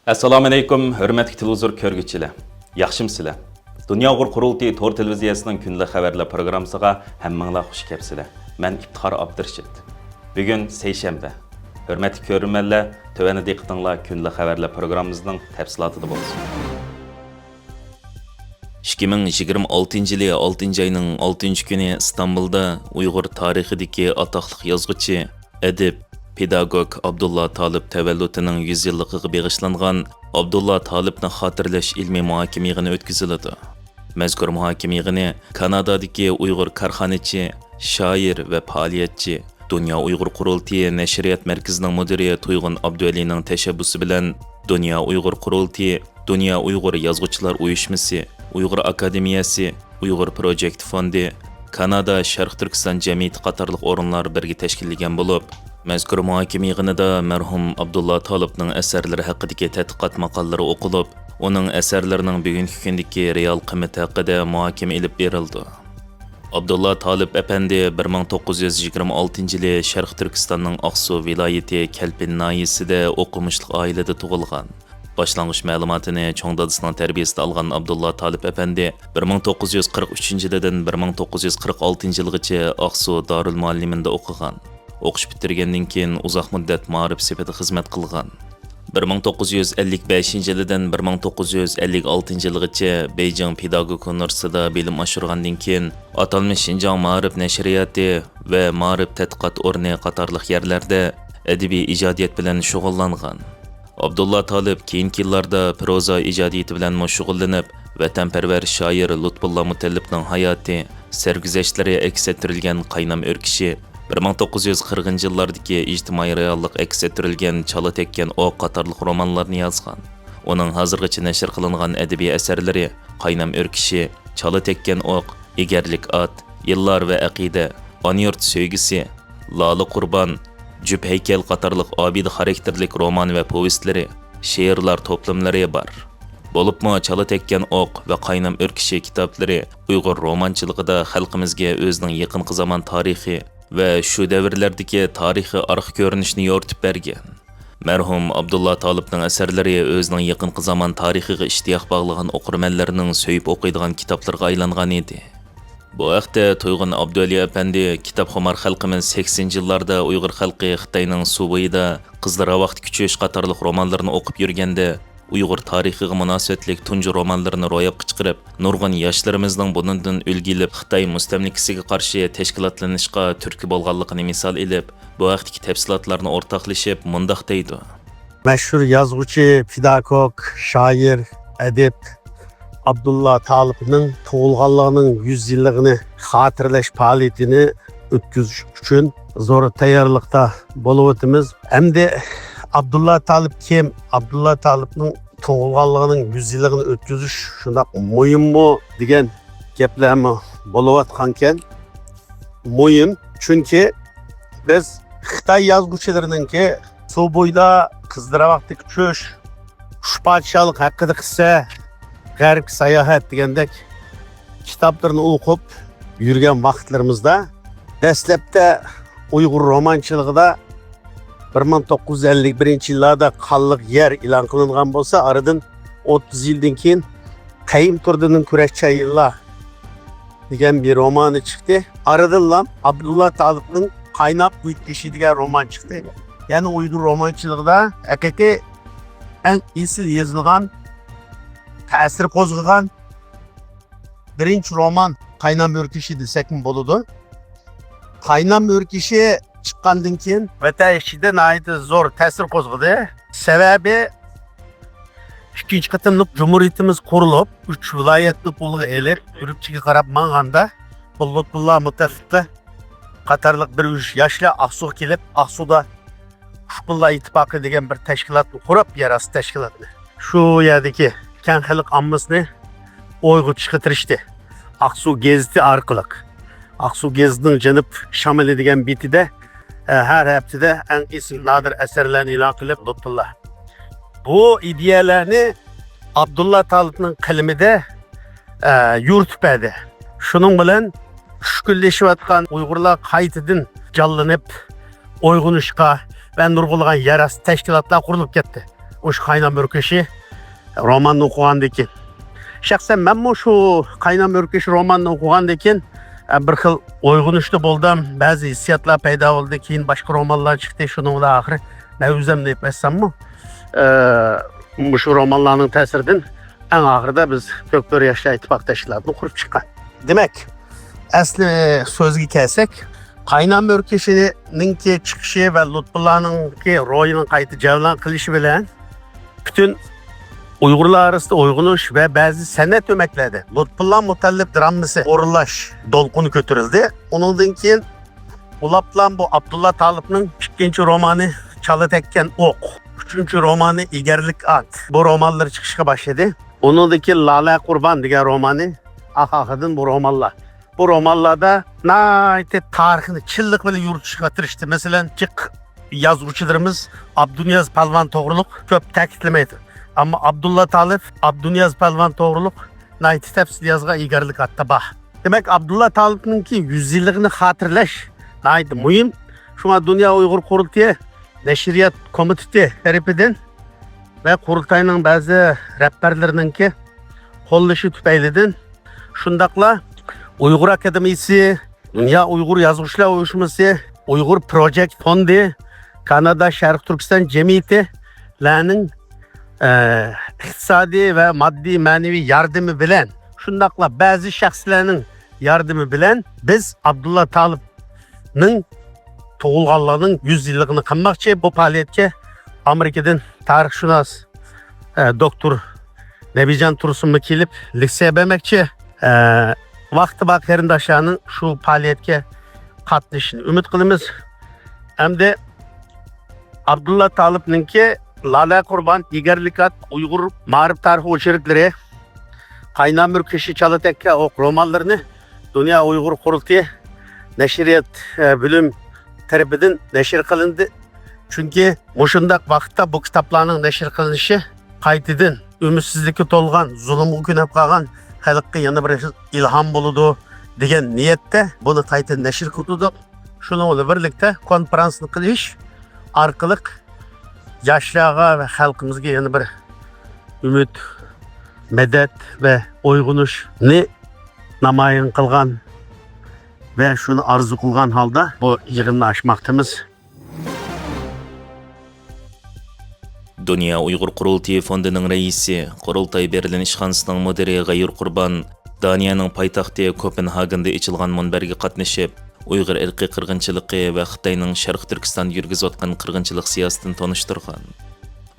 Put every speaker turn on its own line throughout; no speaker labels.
Assalomu alaykum, hurmatli televizor ko'rguvchilar. Yaxshimsizlar? Dunyo Uyg'ur qurultiyi to'r televiziyasining kunlik xabarlar programmasiga hammanglar xush kelibsizlar. Men Iftixor Abdurshid. Bugun seshanba. Hurmatli ko'ruvchilar, tövəndə diqqətinizlər kunlik xabarlar programmamızın təfsilatında bo'lsin. 2026 yılı 6 ayının 6 günü İstanbul'da Uyghur tarixidagi ataqlıq yazğıcı, edib, pedagog Abdullah Talib təvəllüdünün 100 yıllıqıga bag'ishlangan Abdullah Talibni xotirlash ilmiy muhokama yig'ini o'tkaziladi. Mazkur muhokama yig'ini Kanadadagi Uyg'ur korxonachi, shoir va faoliyatchi, Dünya Uyghur Qurultiyi Nashriyat Markazining mudiri To'yg'un Abdualining tashabbusi bilan Dünya Uyghur Qurultiyi, Dünya Uyghur Yazg'uvchilar uyushmasi, Uyg'ur Akademiyasi, Uyg'ur Project Fondi, Kanada Sharq Turkiston jamiyati qatorliq o'rinlar birga tashkillagan bo'lib, mazkur muhokama yig'inida marhum Abdullah Talibning asarlari haqidagi tadqiqot maqollari o'qilib, uning asarlarining bugungi kundagi real qiymati haqida muhokama olib berildi. Abdullah Talib Efendi 1926 yılı Sharq Turkistonning Aqsu viloyati Kalpin noyisida o'qimishli oilada tug'ilgan. Başlangıç ma'lumotini cho'ng dadasining tarbiyasida olgan Abdullah Talib Efendi 1943 yildan 1946 yilgacha Aqsu Darul Muallimida o'qigan. O'qish bitirgandan keyin uzoq muddat ma'rif sifatida xizmat qilgan. 1955 yildan 1956 yilgacha Beijing Pedagog universitetida bilim oshirgandan keyin atalmish Xinjiang ma'rif nashriyati va ma'rif tadqiqot o'rni qatorliq yerlarda adabiy ijodiyat bilan shug'ullangan. Abdullah Talib keyingi yillarda proza ijodiyati bilan shug'ullanib, vatanparvar shoir Lutfullah Mutallibning hayoti, sarguzashtlari aks ettirilgan Qaynam o'rkishi, 1940 yillardagi ijtimoiy reallik aks ettirilgan Chala tekkan o'q qatorliq romanlarni yozgan. Uning hozirgacha nashr qilingan adabiy asarlari Qaynam o'rkishi, Chala tekkan o'q, Egarlik at, Yillar va aqida, Onyurt so'ygisi, Lali Qurban, Jüp heykel qatorliq obid xarakterlik roman va povestlari, she'rlar to'plamlari bor. Bo'libmi Chala tekkan o'q va Qaynam o'rkishi kitoblari Uyg'ur romanchiligida xalqimizga o'zining yaqinqi zamon tarixi va shu davrlardagi tarixiy arx ko'rinishni yoritib bergan. Marhum Abdullah Talibning asarlari o'zining yaqinqi zamon tarixiga ishtiyoq bog'lagan o'qirmanlarning so'yib o'qiydigan kitoblarga aylangan edi. Bu vaqtda To'yg'un Abduali Efendi kitobxomar xalqimiz 80 yillarda Uyg'ur xalqi Xitoyning Suvoyida Qizlar vaqt kuchish qatorliq romanlarini o'qib yurganda Uyg'ur tarixiga munosabatli tunji romanlarini ro'yobga chiqarib, nurg'un yoshlarimizning bundan ulgilib Xitoy mustamlikasiga qarshi tashkilotlanishga turtki bo'lganligini misol elib, bu vaqtdagi tafsilotlarni o'rtoqlashib mundoq deydi.
Mashhur yozuvchi, pedagog, shoir, adib Abdullah Talibning tug'ilganligining 100 yilligini xotirlash faoliyatini o'tkazish uchun zo'r tayyorlikda bo'lib o'tamiz. Hamda Abdullah Talib kim? Abdullah Talibning tug'ilganligining 100 yilligini o'tkazish shundoq muhimmi degan gaplarmi bo'layotgan ekan. Muhim, chunki biz Xitoy yozuvchilarininki suv bo'yida Qizlar vaqti kuchish, Xushpodshohlik haqida qissa, G'arb sayohat degandek kitoblarni o'qib yurgan vaqtlarimizda dastlabda Uyg'ur romanchiligida 1951 yillarda Qalliq yer e'lon qilingan bo'lsa, aradan 30 yildan keyin Qayim Turdining Kurashchi yillar degan bir romani chiqdi. Aradan Abdullah Talibning Qaynab o'tkishi degan roman chiqdi. Ya'ni Uyg'ur romanchiligida haqiqiy eng esil yozilgan, ta'sir qo'zg'agan birinchi roman Qaynam o'rkishi desak bo'ladi. Qaynam o'rkishi chiqqandan keyin vatan ichida nihoyatda zo'r ta'sir qo'zg'adi. Sababi ikkinchi qatimliq Cumhuriyetimiz qurilib, 3 viloyatni qo'lga elib, Urumchiga qarab manganda Lutfullah Mutallib qatorliq bir yoshlar Aqsuga kelib, Aqsuda Xushbullah ittifoqi degan bir tashkilotni qurib, yarasi tashkilotni. Shu yerdagi keng xalq ommasini uyg'otishga tirishdi. Aqsu gazeti orqali. Aqsu gazetining Janub Shamali degan betida har haftada eng eski nadir asarlarni e'lon qilib Lutfullah. Bu ideyalarni Abdullah Talibning qalamida yuritib berdi. Shuning bilan tushkunlashayotgan Uyg'urlar qaytadan jonlanib, uyg'onishga va nurg'ulg'an yarasi tashkilotlar qurilib ketdi. Oş Qaynam Örkeşi romanını okuğandan keyin. Şahsen men şu Qaynam Örkeşi romanını okuğandan keyin bir xil o'yg'inishda bo'ldim. Ba'zi hissiyotlar paydo bo'ldi. Keyin boshqa romanlar chiqdi. Shuning bilan oxiri men o'zim deb aytsammi, shu romanlarning ta'siridan eng oxirida biz Ko'kbur yoshlar ittifoqdoshlarini qurib chiqqan. Demak, asli so'zga kelsak, Qaynam Örkeşi'ninki chiqishi va Lutfullahninki ro'yining qayta javlan qilishi bilan butun Uygurlar arasında uyg'unish ve bazı san'at ömeklerdi. Lutfullah Mutallib dramasi o'rinlash dolquni ko'tarildi. Ondan keyin ulaplan bu Abdullah Talibning ikkinchi romani Chala tekkan o'q, uchinchi romani Egarlik at. Bu romanlar chiqishga boshladi. Ondan keyin Lala Qurban degan romani ahahidin bu romanlar. Bu romanlarda nayte tarixini chilliq bilan yuritishga tirishdi. Masalan, yozuvchilarimiz Abduniyaz Palvon to'g'riliq ko'p ta'kidlamaydi. Ama Abdullah Talib, Abduniyaz Palvon to'g'riliq nayti tafsil yazgan Egarlik atda bor. Demek Abdullah Talib'ninki 100 yilligini xotirlash nayti muhim. Şuna Dünya Uygur Qurultayı Neşriyat Komiteti tarafidan ve Qurultayning bazı rahbarlarininki qo'llashi tufaylidan shundaqla Uygur Akademiyasi, Dünya Uygur Yazuvchilar Uyushmasi, Uygur Project Fondi, Kanada Sharq Turkiston Jamiyatilarning iqtisodiy ve maddi manevi yardımı bilen, shundaqla bazı shaxslarning yardımı bilen biz Abdullah Talib'ning tug'ilganligining 100 yilligini qilmoqchi. Bu faaliyetke Amerikadan tarixshunos doktor Nebijan Tursun'u kelib leksiya bermoqchi. Vaqti bor qarindoshlarning shu faaliyetke qatnashishini umid qilamiz. Hamda Abdullah Talib'ninki Lala Qurban, Egarlik at, Uygur ma'rif tarixi o'chirikleri, Qaynam Örkeşi, Chala tekkan o'q romanlarını Dünya Uygur Qurultayı Neşriyat bölüm tarafidan neşr qilindi. Çünkü mushundaq vaqtda bu kitaplarning neşr qilinishi qaytadan ümidsizlikka to'lgan, zulmga ko'nib qolgan xalqqa yana bir ilhom bo'ladi degan niyatda buni qayta neşr qildik. Shuni bilan birlikda konferansni qilish orqali yaşlığa ve halkımızga yana bir ümit, medet ve uyg'unishni namoyon qilgan ve şunu arzu qilgan holda bu yig'inni ochmoqdamiz.
Dünya Uygur Qurultayı Fondining raisi, Qurultay Berlin ishxonasining mudiri G'ayur Qurban Daniyaning poytaxti Kopenhagen'da ichilgan munbarga qatnashib, Uyghur irqiy qirg'inchiligi va Xitoyning Sharq Turkiston yurgizayotgan qirg'inchilik siyosatini tanishtirgan.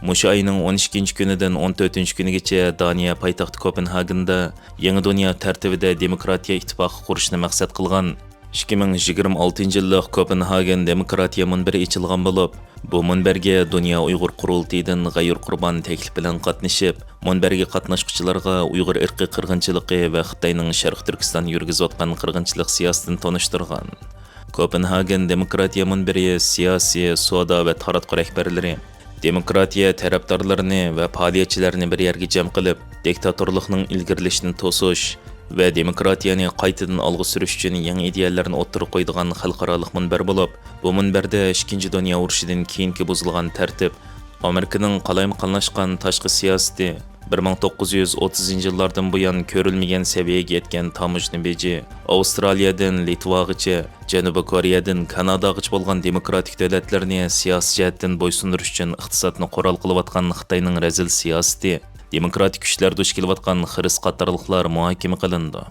Mushu ayning 12 kunidan 14 kunigacha Daniya poytaxti Kopenhagen'da Yangi dunyo tartibida demokratiya ittifoqi qurishni maqsad qilgan 2026 yillik Kopenhagen demokratiya munbari ichilgan bo'lib, bu munbarga Dünya Uygur Qurultayıdan G'ayur Qurban taklif bilan qatnashib, munbarga qatnashuvchilarga Uyghur irqiy qirg'inchiligi va Xitoyning Sharq Turkiston yurgizayotgan qirg'inchilik siyosatini tanishtirgan. Kopenhagen demokratiya munbari siyosiy, savdo va taratquv rahbarlari demokratiya tarafdorlarini va faoliyatchilarni bir yerga jam qilib, diktatorlikning ilgarilashini to'sish ve demokratiyani qaytadan olg'a surish uchun yangi ideyalarni o'ttirib qo'ydigan xalqaro munbar bo'lib, bu munbarda 2. dunyo urushidan keyingi buzilgan tartib, Amerikaning qalaymiqonlashgan tashqi siyosati, 1930 yillardan buyon ko'rilmagan saviyaga yetgan tamujni beji, Avstraliyadan Litvagacha, Janubiy Koreyadan Kanadagacha bo'lgan demokratik davlatlarni siyosiy jihatdan bo'ysundirish uchun iqtisodni qo'ral qilayotgan Xitoyning razil siyosati, demokratik kuchlar duch kelayotgan xiris qatorliqlar muhokama qilindi.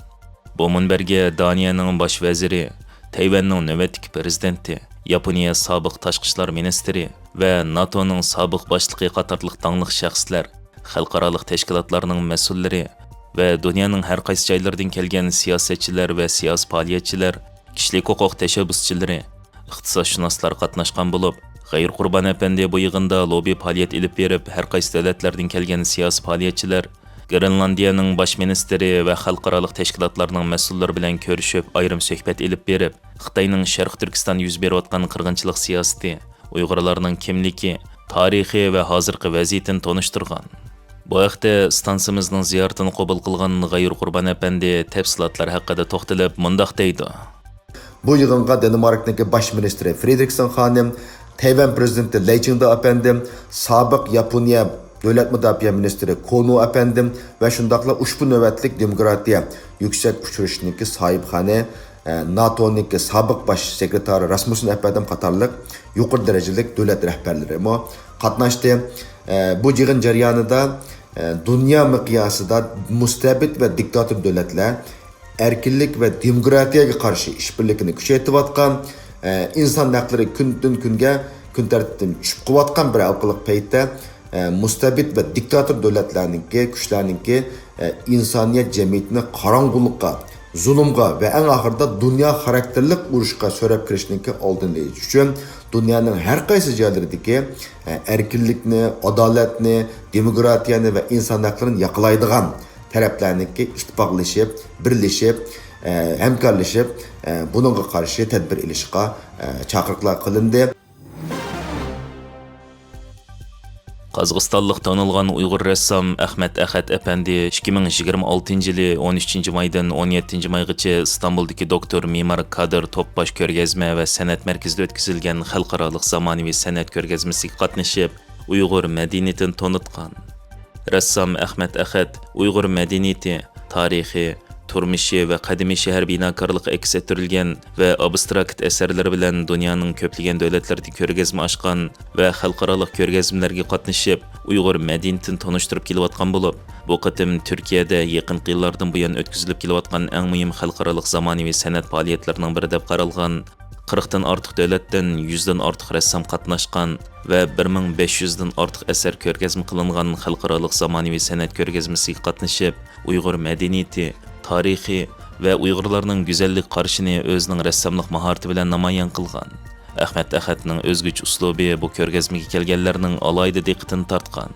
Bu munbarga Daniyaning bosh vaziri, Tayvanning navbatdagi prezidenti, Yaponiya sobiq tashqi ishlar ministri va NATOning sobiq boshlig'i qatorliq tanliq shaxslar, xalqaro tashkilotlarning mas'ullari va dunyoning har qaysi joylaridan kelgan siyosatchilar va siyosiy faoliyatchilar, kishilik huquq tashabbuschilari, iqtisodshunoslar qatnashgan bo'lib, G'ayur Qurban apandi bu yig'inda lobby faoliyat ilib berib, har qaysi davlatlardan kelgan siyosiy faoliyatchilar, Grenlandiyaning bosh ministri va xalqaro tashkilotlarning mas'ullari bilan ko'rishib, ayrim suhbat ilib berib, Xitoyning Sharq Turkiston yuz berayotgan qirg'inchilik siyosati, Uyg'urlarning kimligi, tarixi va hozirgi vaziyatini tanishtirgan. Bu vaqtda stansimizning ziyoratini qabul qilgan G'ayur Qurban apandi tafsilotlar haqida to'xtalib, mundaq deydi.
Bu yig'inga Danimarkning bosh ministri Frederiksen xonim, Tayvan prezidenti Lei Ching-te apandi, sobiq Yaponiya Devlet Müdafiə Ministri Konu efendim ve şundakla ushbu nöbetlik demokratiya yüksek uçuruşniki sahipxane NATO'niki sabık baş sekreteri Rasmussen efendim Katarlık yukarı derecelik devlet rehberleri mo katnaştı. Bu yığın jarayonida dünya miqyosida mustabid ve diktatör devletler erkinlik ve demokratiyaga qarshi ishbirlikini kuchaytirayotgan, inson haqlari kundan kunga kun tartibdan tushib qolayotgan bir alqiliq paytda mustabid ve diktatör davlatlarniki kuchlarniki insoniyat jamiyatini qorong'ulikqa, zulmga ve en ahırda dünya xarakterlik urushga so'rab kirishniki oldini olish uchun dunyoning har qaysi joylaridagi erkinlikni, adolatni, demokratiyani ve inson haqlarini yaqlaydigan taraflarniki ittifoqlashib, birlashib, hamkorlashib, bununla qarshi tadbir ilishga chaqiriqlar qilindi.
Qazg'istonlik tanilgan Uyg'ur rəssam Ahmet Ahad əpəndi 2026 yılı 13 maydan 17 maygacha İstanbuldagi Doktor Mimar Kadir Topbaş ko'rgazma və sənət mərkəzində ötküzülgən xalqaralıq zamonaviy sənət ko'rgazmasiga qatnashib, Uyg'ur madaniyatini tanıtqan. Rəssam Ahmet Ahad Uyg'ur madaniyati, tarixi, turmushi ve qadimiy shahar binokorligi aks ettirilgan ve abstrakt eserleri bilan dunyoning ko'plagan davlatlarida ko'rgazma ochgan ve xalqarалық ko'rgazmalarga qatnashib, Uyg'ur madaniyatini tanishtirib kelayotgan bo'lib, bu qatim Turkiyada yaqinqi yillardan buyon o'tkazilib kelayotgan eng muhim xalqarалық zamonaviy san'at faoliyatlarining biri deb qaralgan. 40 dan ortiq davlatdan 100 dan ortiq rəssam qatnashgan ve 1500 dan ortiq eser ko'rgazma qilingan xalqarалық zamonaviy san'at ko'rgazmasiga qatnashib, Uyg'ur madaniyati, tarixi ve Uyg'urlarning go'zallik qarashini o'zining rassamlik mahorati bilan namoyon qilgan. Ahmet Ahadning o'zguch uslubi bu ko'rgazmaga kelganlarning alohida diqqatini tortgan.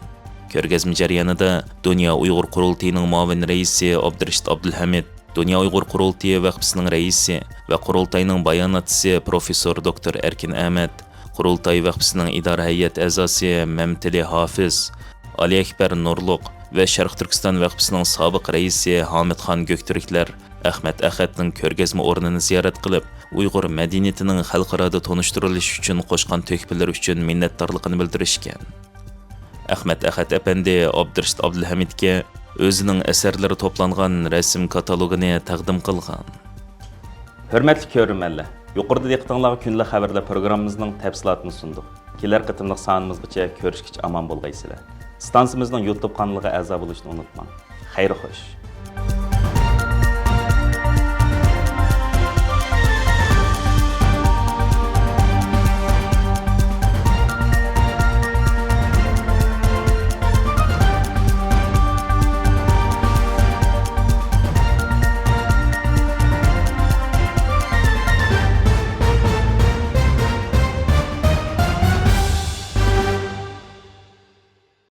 Ko'rgazma jarayonida Dünya Uyg'ur qurultayining muavin raisi Abdurashid Abdulhamid, Dünya Uyg'ur qurultayi vaqfisining raisi ve qurultayning bayonotchisi Professor Dr. Erkin Ahmed, qurultay vaqfisining idora hay'at a'zosi Mamtili Hafiz, Ali Akbar Nurluq ve Sharq Turkiston vaqfisining sobiq raisi Hamidxon Göktürklar Ahmet Ahadning ko'rgazma o'rnini ziyorat qilib, Uyg'ur madaniyatining xalqarada tanishtirilishi uchun qo'shgan to'kpillar uchun minnatdorligini bildirishgan. Ahmet Ahad apandi Abdurashid Abdulhamidga o'zining asarlari to'plangan rasm katalogini taqdim qilgan.
Hürmetli ko'rurmanlar, yuqorida diqqatingizga kunlik xabarlar programmamizning tafsilotini sundik. Kelar qatimliq sonimizgacha ko'rishgacha omon bo'lgaysizlar. Stansimizning YouTube kanaliga a'zo bo'lishni unutmang. Xayr xo'sh.